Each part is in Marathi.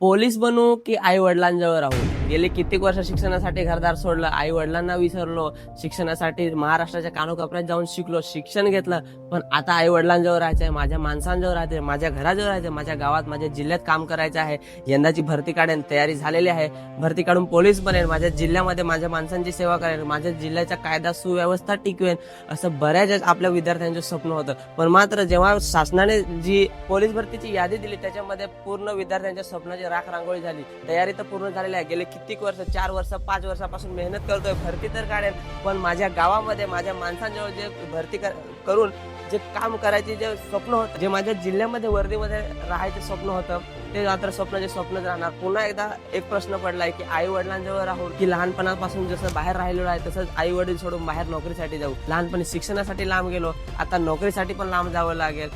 पोलीस बनू की आई वडिलांजवळ राहू? गेले कित्येक वर्ष शिक्षणासाठी घरदार सोडलं, आई वडिलांना विसरलो, शिक्षणासाठी महाराष्ट्राच्या कानोकापऱ्यात जाऊन शिकलो, शिक्षण घेतलं, पण आता आई वडिलांजवळ राहायचंय, माझ्या माणसांजवळ राहायचंय, माझ्या घराजवळ राहायचंय, माझ्या गावात माझ्या जिल्ह्यात काम करायचं आहे. यंदाची भरती काढेन, तयारी झालेली आहे. भरती काढून पोलीस बनेन, माझ्या जिल्ह्यामध्ये माझ्या माणसांची सेवा करेन, माझ्या जिल्ह्याच्या कायदा सुव्यवस्था टिकवेन, असं बऱ्याच आपल्या विद्यार्थ्यांचं स्वप्न होतं. पण मात्र जेव्हा शासनाने जी पोलीस भरतीची यादी दिली त्याच्यामध्ये पूर्ण विद्यार्थ्यांच्या स्वप्नाची राख रांगोळी झाली. तयारी तर पूर्ण झालेली आहे. गेले कित्येक वर्ष, 4 वर्ष 5 वर्षापासून मेहनत करतोय, भरती तर काढेल, पण माझ्या गावामध्ये माझ्या माणसांजवळ जे भरती करून जे काम करायचे जे स्वप्न होतं, जे माझ्या जिल्ह्यामध्ये वर्दीमध्ये राहायचं स्वप्न होतं, ते मात्र स्वप्नाचे स्वप्नच राहणार. पुन्हा एकदा एक प्रश्न पडलाय की आई वडिलांजवळ राहून की लहानपणापासून जसं बाहेर राहिलेलो आहे तसंच आई वडील सोडून बाहेर नोकरीसाठी जाऊ. लहानपणी शिक्षणासाठी लांब गेलो, आता नोकरीसाठी पण लांब जावं लागेल.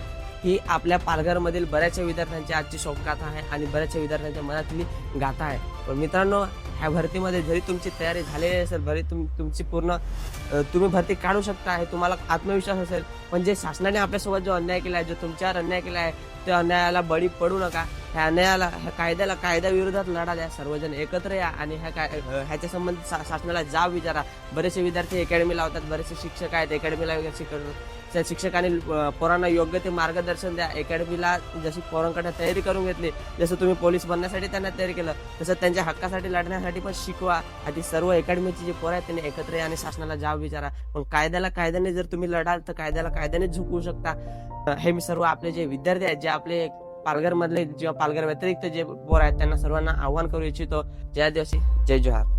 ही आपल्या पालघरमधील बऱ्याचशा विद्यार्थ्यांची आजची शोकगाथा आहे आणि बऱ्याचशा विद्यार्थ्यांच्या मनातली गाथा आहे. पण मित्रांनो, ह्या भरतीमध्ये जरी तुमची तयारी झालेली असेल, भरी तुमची पूर्ण तुम्ही भरती काढू शकता, हे तुम्हाला आत्मविश्वास असेल, पण जे शासनाने आपल्यासोबत जो अन्याय केला आहे, जो तुमच्यावर अन्याय केला आहे, त्या अन्यायाला बळी पडू नका. ह्या अन्यायाला, ह्या कायद्याविरोधात लढा द्या. सर्वजण एकत्र या आणि ह्याच्या संबंधित शासनाला जाब विचारा. बरेचसे विद्यार्थी अकॅडमी लावतात, बरेचसे शिक्षक आहेत अकॅडमीला शिकवतात. त्या शिक्षकांनी पोरांना योग्य ते मार्गदर्शन द्या. अकॅडमीला जशी पोरांकडे तयारी करून घेतली, जसं तुम्ही पोलीस बनण्यासाठी त्यांना तयारी केलं, तसं त्यांच्या हक्कासाठी लढण्यासाठी पण शिकवा. आधी सर्व अकॅडमीचे जे पोरं आहेत त्यांनी एकत्र या आणि शासनाला जाब विचारा. पण कायद्याने जर तुम्ही लढाल तर कायद्याने झुकवू शकता. हे मी सर्व आपले जे विद्यार्थी आहेत, जे आपले पालघर मधले किंवा पालघर व्यतिरिक्त जे पोर आहेत, त्यांना सर्वांना आव्हान करू इच्छितो. जय आदिवासी, जय जोहार.